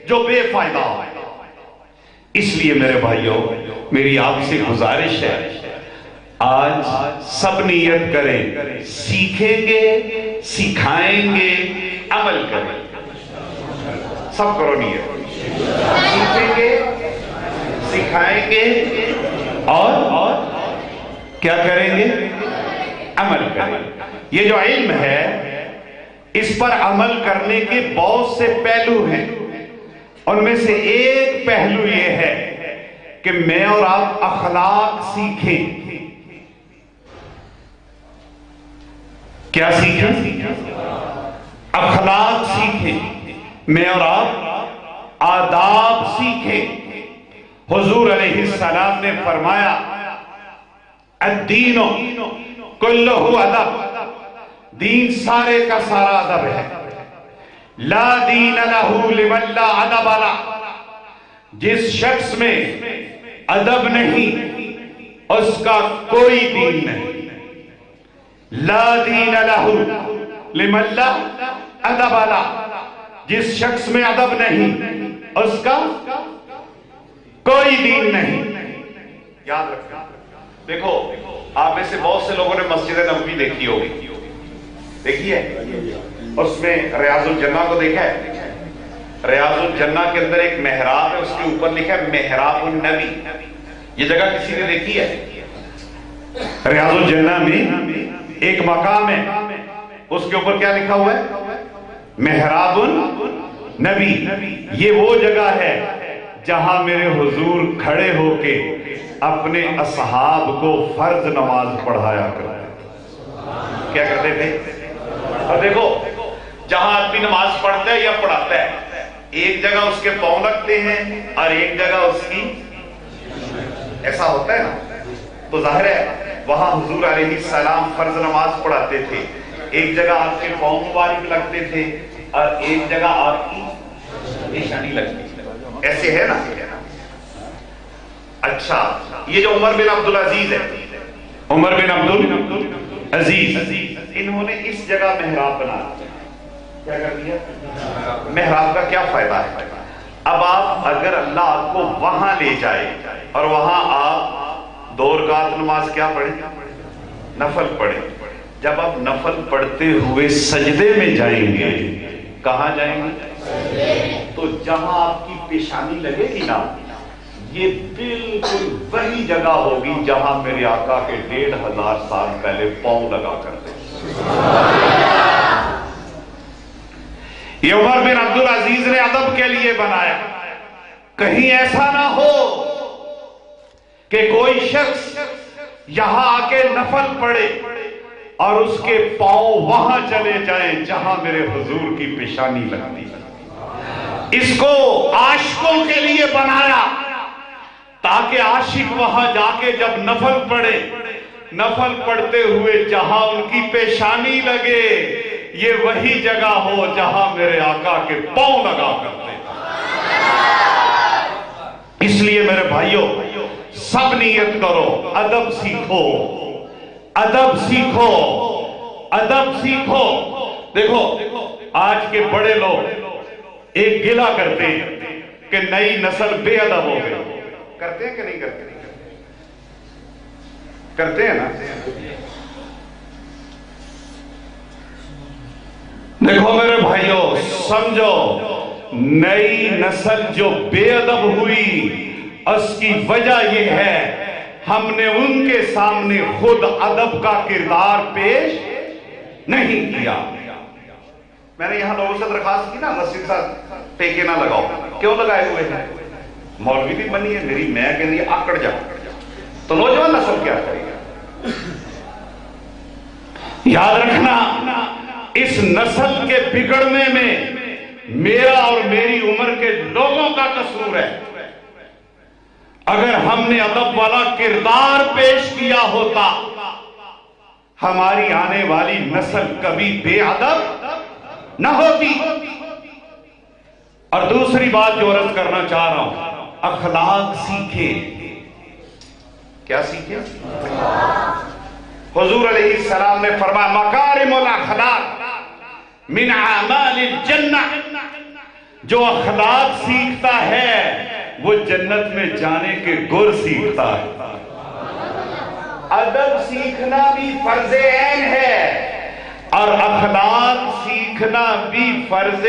جو بے فائدہ ہو۔ اس لیے میرے بھائیوں میری آپ سے گزارش ہے، آج سب نیت کریں، سیکھیں گے، سکھائیں گے، عمل کریں گے۔ سب کرو نیت، سیکھیں گے، سکھائیں گے اور کیا کریں گے؟ عمل کریں گے۔ یہ جو علم ہے اس پر عمل کرنے کے بہت سے پہلو ہیں، ان میں سے ایک پہلو یہ ہے کہ میں اور آپ اخلاق سیکھیں۔ کیا سیکھیں؟ اخلاق سیکھیں، میں اور آپ آداب سیکھیں۔ حضور علیہ السلام نے فرمایا الدین کلہ ادب، دین سارے کا سارا ادب ہے۔ لا دین لہ لمن لا ادب لہ، جس شخص میں ادب نہیں اس کا کوئی دین نہیں۔ لا دین لہ لمن لا ادب لہ، جس شخص میں ادب نہیں اس کا کوئی دین نہیں۔ یاد رکھنا، دیکھو آپ میں سے بہت سے لوگوں نے مسجد نبوی دیکھی ہوگی، دیکھی ہے؟ اس میں ریاض الجنہ کو دیکھا ہے؟ ریاض الجنہ کے اندر ایک محراب ہے، اس کے اوپر لکھا ہے محراب النبی۔ یہ جگہ کسی نے دیکھی ہے؟ ریاض الجنہ میں ایک مقام ہے، اس کے اوپر کیا لکھا ہوا ہے؟ محراب النبی۔ یہ وہ جگہ ہے جہاں میرے حضور کھڑے ہو کے اپنے اصحاب کو فرض نماز پڑھایا کرتے تھے۔ کیا کرتے تھے؟ اور دیکھو جہاں آدمی نماز پڑھتا ہے یا پڑھاتا ہے، ایک جگہ اس کے پاؤں لگتے ہیں اور ایک جگہ اس کی، ایسا ہوتا ہے نا؟ تو ظاہر ہے وہاں حضور علیہ السلام فرض نماز پڑھاتے تھے، ایک جگہ آپ کے پاؤں مبارک لگتے تھے اور ایک جگہ آپ کی پیشانی لگتی تھی۔ ایسے ہے نا؟ اچھا، یہ جو عمر بن عبدالعزیز ہے، عمر بن عبدالعزیز، انہوں نے اس جگہ محراب بنا کیا کر دیا؟ محراب کا کیا فائدہ ہے؟ اب آپ اگر اللہ آپ کو وہاں لے جائے اور وہاں آپ 2 رکعت نماز کیا پڑھیں؟ نفل پڑھیں، جب آپ نفل پڑھتے ہوئے سجدے میں جائیں گے، کہاں جائیں گے؟ تو جہاں آپ کی پیشانی لگے گی نا، یہ بالکل وہی جگہ ہوگی جہاں میرے آقا کے 1500 سال پہلے پاؤں لگا کرتے۔ یہ عمر بن عبدالعزیز نے ادب کے لیے بنایا، کہیں ایسا نہ ہو کہ کوئی شخص یہاں آ کے نفل پڑھے اور اس کے پاؤں وہاں چلے جائیں جہاں میرے حضور کی پیشانی لگتی ہے۔ اس کو عاشقوں کے لیے بنایا تاکہ عاشق وہاں جا کے جب نفل پڑھے، نفل پڑھتے ہوئے جہاں ان کی پیشانی لگے یہ وہی جگہ ہو جہاں میرے آقا کے پاؤں لگا کرتے۔ اس لیے میرے بھائیوں سب نیت کرو، ادب سیکھو، ادب سیکھو، ادب سیکھو۔ دیکھو آج کے بڑے لوگ ایک گلہ کرتے ہیں کہ نئی نسل بے ادب ہو گئی، کرتے ہیں کہ نہیں کرتے؟ کرتے ہیں نا؟ دیکھو میرے بھائیوں سمجھو، نئی نسل جو بے ادب ہوئی اس کی وجہ یہ ہے ہم نے ان کے سامنے خود ادب کا کردار پیش نہیں کیا۔ میں نے یہاں لوگوں سے درخواست کی نا، مسجد صاحب ٹیکے نہ لگاؤ، کیوں لگائے ہوئے ہیں؟ مولوی بھی بنی ہے میری، میں کہ نہیں آکڑ جاؤ، تو نوجوان نسل کیا کرے گا؟ یاد رکھنا اس نسل کے بگڑنے میں میرا اور میری عمر کے لوگوں کا قصور ہے۔ اگر ہم نے ادب والا کردار پیش کیا ہوتا ہماری آنے والی نسل کبھی بے ادب نہ ہوتی۔ اور دوسری بات جو عرض کرنا چاہ رہا ہوں، اخلاق سیکھے۔ کیا سیکھے؟ حضور علیہ السلام نے فرمایا مکارم الاخلاق من اعمال الجنہ، جو اخلاق سیکھتا ہے وہ جنت میں جانے کے گر سیکھتا ہے۔ ادب سیکھنا بھی فرض عین ہے اور اخلاق سیکھنا بھی فرض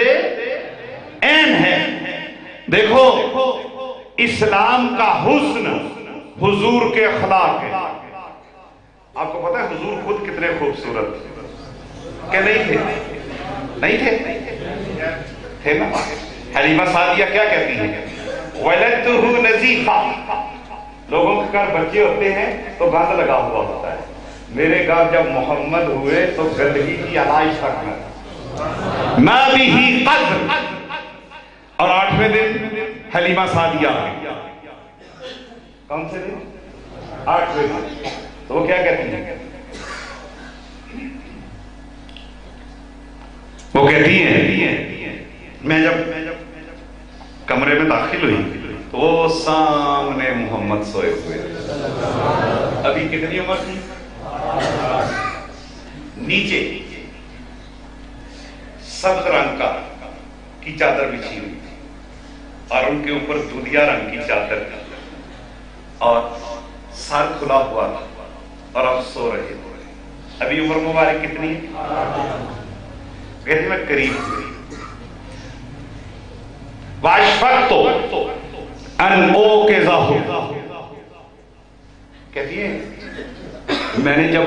عین ہے۔ دیکھو اسلام کا حسن حضور کے اخلاق ہے۔ آپ کو پتا ہے حضور خود کتنے خوبصورت کہ نہیں تھے؟ نہیں تھے؟ تھے نا؟ حلیمہ سعدیہ کیا کہتی ہیں؟ وَلَدْتُهُ نَزِيفًا، لوگوں کے گھر بچے ہوتے ہیں تو گند لگا ہوا ہوتا ہے، میرے گھر جب محمد ہوئے تو گندگی کی علائش تک نہ، مَا بِهِ قَدْر۔ اور 8ویں دن حلیمہ سعدیہ کون سے دن؟ 8ویں دن۔ تو وہ کیا کہتی ہیں؟ وہ کہتی ہیں میں جب کمرے میں داخل ہوئی تو وہ سامنے محمد سوئے ہوئے، ابھی کتنی عمر تھی؟ نیچے سبز رنگ کی چادر بچھی ہوئی تھی اور ان کے اوپر دودھیا رنگ کی چادر تھی اور سر کھلا ہوا تھا اور اب سو رہے تھے۔ ابھی عمر مبارک کتنی ہے؟ کہتی میں قریب ہوئی، وَأَشْفَقْتُ أَنْ أُوقِظَهُ، کہتی ہے میں نے جب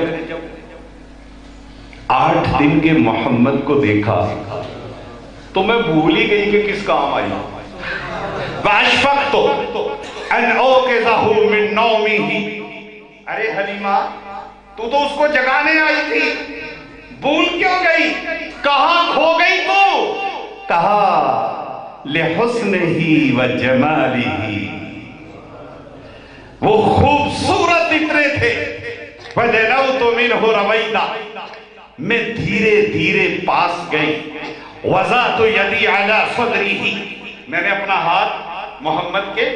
8 دن کے محمد کو دیکھا تو میں بھول ہی گئی کہ کس کام آئی۔ وَأَشْفَقْتُ أَنْ أُوقِظَهُ مِنْ نَوْمِهِ، ارے حلیمہ تو اس کو جگانے آئی تھی، بھول کیوں گئی؟ کہاں کھو گئی تو؟ کہا لِحُسْنِهِ وَجَمَالِهِ، وہ خوبصورت اتنے تھے۔ فَدَنَوْتُ مِنْهُ رَوَيْدًا، میں دھیرے دھیرے پاس گئی۔ وَضَعْتُ يَدِي عَلَى صَدْرِهِ، میں نے اپنا ہاتھ محمد کے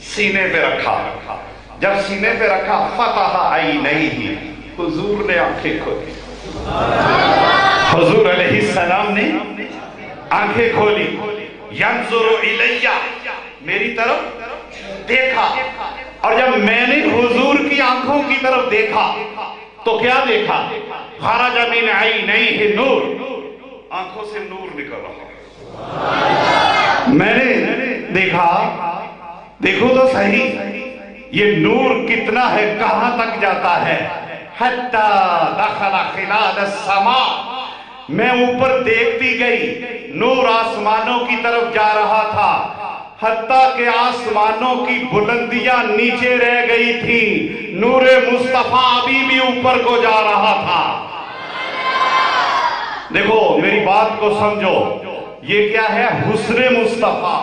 سینے پہ رکھا، جب سینے پہ رکھا فَتَحَ عَيْنَيْهِ، حضور نے آنکھیں کھولی، حضور علیہ السلام نے آنکھیں کھولی۔ يَنظُرُ إِلَيَّ، میری طرف دیکھا، اور جب میں نے حضور کی آنکھوں کی طرف دیکھا تو کیا دیکھا؟ خَرَجَ مِنْ عَيْنَيْهِ نور، آنکھوں سے نور نکل رہا۔ میں نے دیکھا، دیکھو تو صحیح یہ نور کتنا ہے، کہاں تک جاتا ہے؟ حَتَّى دَخَلَ خِلَالَ السَّمَاءِ، میں اوپر دیکھتی گئی، نور آسمانوں کی طرف جا رہا تھا، حتیٰ کہ آسمانوں کی بلندیاں نیچے رہ گئی تھی، نور مصطفیٰ ابھی بھی اوپر کو جا رہا تھا۔ دیکھو میری بات کو سمجھو، یہ کیا ہے؟ حسن مصطفیٰ۔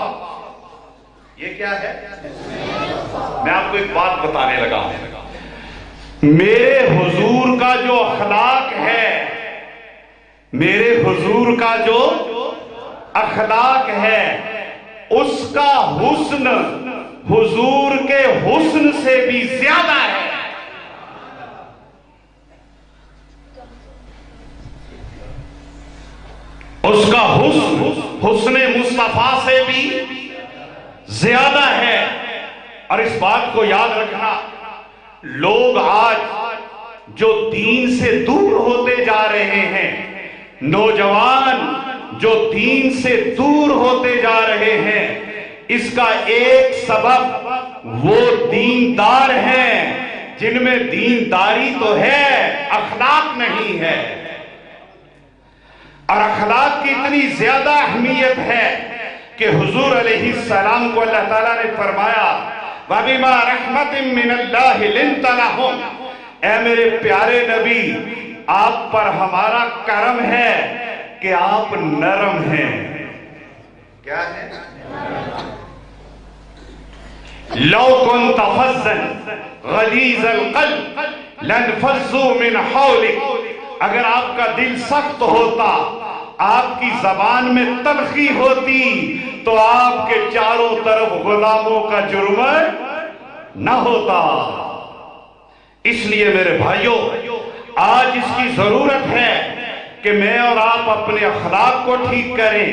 یہ کیا ہے؟ میں آپ کو ایک بات بتانے لگا ہوں، میرے حضور کا جو اخلاق ہے، میرے حضور کا جو اخلاق ہے، اس کا حسن حضور کے حسن سے بھی زیادہ ہے۔ اس کا حسن مصطفیٰ سے بھی زیادہ ہے۔ اور اس بات کو یاد رکھنا، لوگ آج جو دین سے دور ہوتے جا رہے ہیں، نوجوان جو دین سے دور ہوتے جا رہے ہیں، اس کا ایک سبب وہ دیندار ہیں جن میں دینداری تو ہے، اخلاق نہیں ہے۔ اور اخلاق کی اتنی زیادہ اہمیت ہے کہ حضور علیہ السلام کو اللہ تعالیٰ نے فرمایا وَبِمَا رَحْمَةٍ مِّنَ اللَّهِ لِنْتَ لَهُمْ، اے میرے پیارے نبی آپ پر ہمارا کرم ہے کہ آپ نرم ہیں۔ کیا ہے؟ لَوْ كُنْتَ فَظًّا غَلِيظَ الْقَلْبِ لَانفَضُّوا مِنْ حَوْلِكَ، اگر آپ کا دل سخت ہوتا، آپ کی زبان میں تلخی ہوتی تو آپ کے چاروں طرف غلاموں کا جرم نہ ہوتا۔ اس لیے میرے بھائیوں، آج اس کی ضرورت ہے کہ میں اور آپ اپنے اخلاق کو ٹھیک کریں،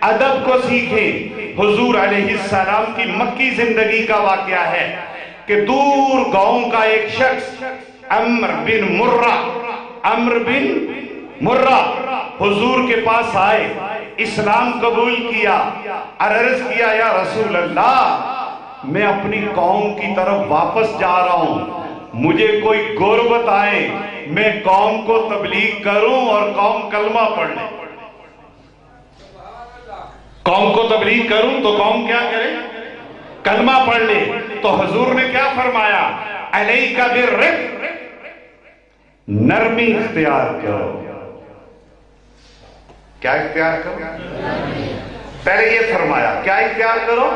ادب کو سیکھیں۔ حضور علیہ السلام کی مکی زندگی کا واقعہ ہے کہ دور گاؤں کا ایک شخص عمر بن مرہ حضور کے پاس آئے، اسلام قبول کیا، عرض کیا یا رسول اللہ میں اپنی قوم کی طرف واپس جا رہا ہوں، مجھے کوئی غربت آئے میں قوم کو تبلیغ کروں اور قوم کلمہ پڑھ لے۔ قوم کو تبلیغ کروں تو قوم کیا کرے؟ کلمہ پڑھ لے۔ تو حضور نے کیا فرمایا؟ علیک بالرفق، نرمی اختیار کرو۔ کیا اختیار کرو؟ پہلے یہ فرمایا کیا اختیار کرو،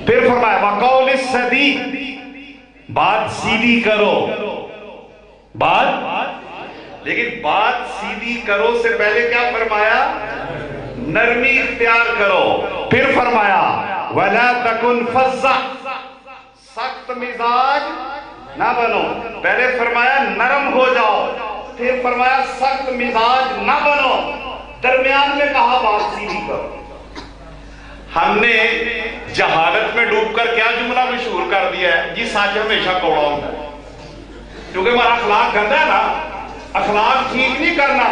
پھر فرمایا وقول السدید، بات سیدھی کرو۔ لیکن بات سیدھی کرو سے پہلے کیا فرمایا؟ نرمی اختیار کرو۔ پھر فرمایا وَلَا تَكُنْ فَظًّا، سخت مزاج نہ بنو۔ پہلے فرمایا نرم ہو جاؤ، پھر فرمایا سخت مزاج نہ بنو، درمیان میں کہا بات سیدھی کرو۔ ہم نے جہالت میں ڈوب کر کیا جملہ مشہور کر دیا ہے؟ جی سچ ہمیشہ کوڑا ہوتا ہے، کیونکہ ہمارا اخلاق گندا ہے نا، اخلاق ٹھیک نہیں کرنا،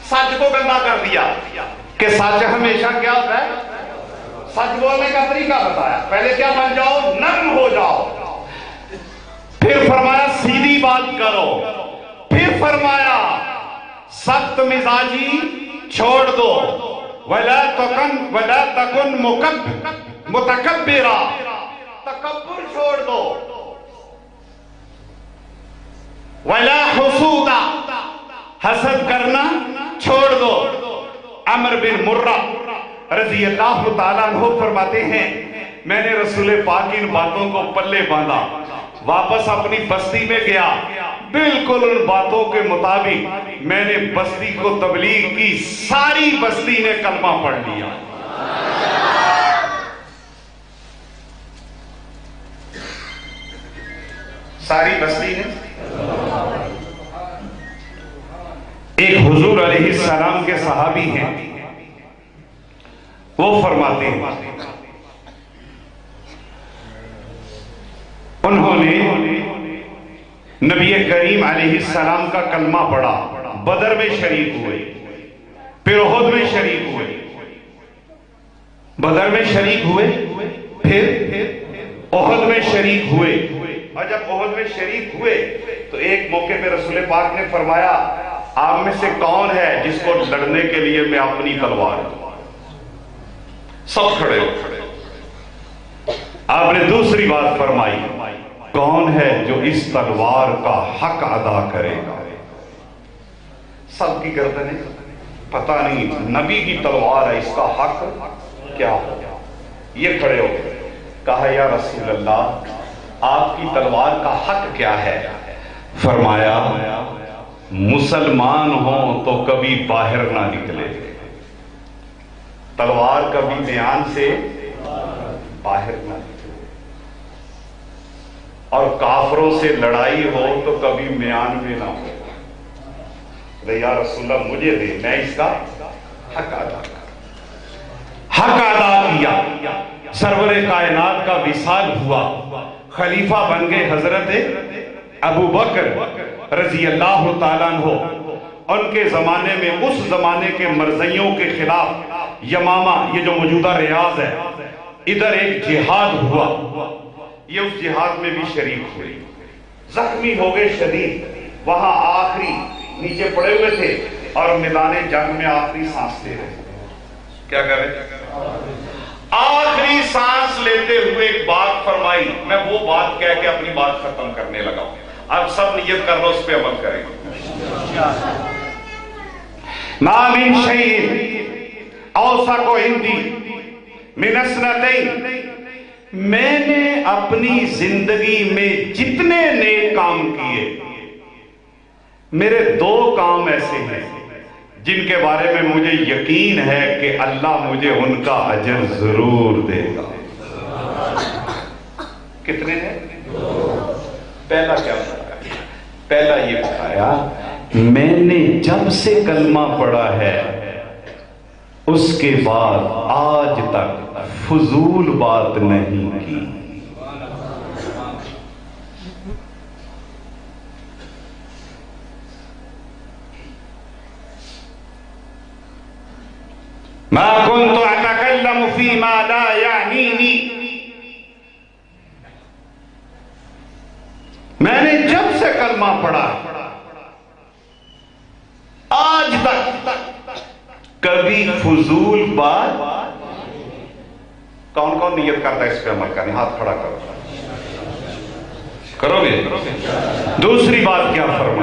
سچ کو گندا کر دیا کہ سچ ہمیشہ کیا ہوتا ہے؟ سچ بولنے کا طریقہ بتایا۔ پہلے کیا بن جاؤ؟ نرم ہو جاؤ۔ پھر فرمایا سیدھی بات کرو۔ پھر فرمایا سخت مزاجی چھوڑ دو۔ وَلَا تَكُنْ مُتَكَبِّرًا، تکبر چھوڑ دو۔ وَلَا حُسُودًا، حسد کرنا چھوڑ دو۔ عمر بن مرہ رضی اللہ تعالیٰ عنہ فرماتے ہیں میں نے رسول پاک ان باتوں کو پلے باندھا، واپس اپنی بستی میں گیا، بالکل ان باتوں کے مطابق میں نے بستی کو تبلیغ کی، ساری بستی نے کلمہ پڑھ لیا۔ ساری بستی نے۔ ایک حضور علیہ السلام کے صحابی ہیں، وہ فرماتے ہیں انہوں نے نبی کریم علیہ السلام کا کلمہ پڑھا، بدر میں شریک ہوئے، پھر احد میں شریک ہوئے، بدر میں شریک ہوئے، پھر احد میں شریک ہوئے۔ اور جب احد میں شریک ہوئے تو ایک موقع پہ رسول پاک نے فرمایا آپ میں سے کون ہے جس کو لڑنے کے لیے میں اپنی تلوار دوں؟ سب کھڑے ہو۔ آپ نے دوسری بات فرمائی کون ہے جو اس تلوار کا حق ادا کرے گا؟ سب کی گردنیں، پتہ نہیں نبی کی تلوار ہے، اس کا حق کیا ہوگا؟ یہ کھڑے ہو کہا یا رسول اللہ آپ کی تلوار کا حق کیا ہے؟ فرمایا مسلمان ہوں تو کبھی باہر نہ نکلے، تلوار کبھی میان سے باہر نہ نکلے، اور کافروں سے لڑائی ہو تو کبھی میان میں نہ ہو۔ یا رسول اللہ مجھے دے، میں اس کا حق ادا کیا۔ سرور کائنات کا وصال ہوا، خلیفہ بن گئے حضرت ابو بکر رضی اللہ تعالیٰ عنہ۔ ان کے زمانے میں اس زمانے کے مرزیوں کے خلاف یمامہ، یہ جو موجودہ ریاض ہے، ادھر ایک جہاد ہوا، یہ اس جہاد میں بھی شریک ہوئے، زخمی ہو گئے شدید، وہاں آخری نیچے پڑے ہوئے تھے اور میدان جنگ میں آخری سانس لے رہے تھے۔ کیا کر رہے تھے؟ آخری سانس لیتے ہوئے ایک بات فرمائی، میں وہ بات کہہ کے اپنی بات ختم کرنے لگا ہوں، اب سب نیت کر لو اس پہ عمل کریں گے۔ ما من شیء اوثق عندی من اثنتین، میں نے اپنی زندگی میں جتنے نیک کام کیے، میرے دو کام ایسے ہیں جن کے بارے میں مجھے یقین ہے کہ اللہ مجھے ان کا اجر ضرور دے گا۔ کتنے ہیں؟ پہلا کیا بتایا؟ پہلا یہ بتایا میں نے جب سے کلمہ پڑھا ہے اس کے بعد آج تک فضول بات نہیں کی. ما كنت اتكلم فيما لا يعنيني. میں نے جب سے کلمہ پڑھا آج تک کبھی فضول بات. کون کون نیت کرتا ہے اس پہ عمل کرنے؟ ہاتھ کھڑا کرو. کرو گے؟ دوسری بات کیا فرمایا؟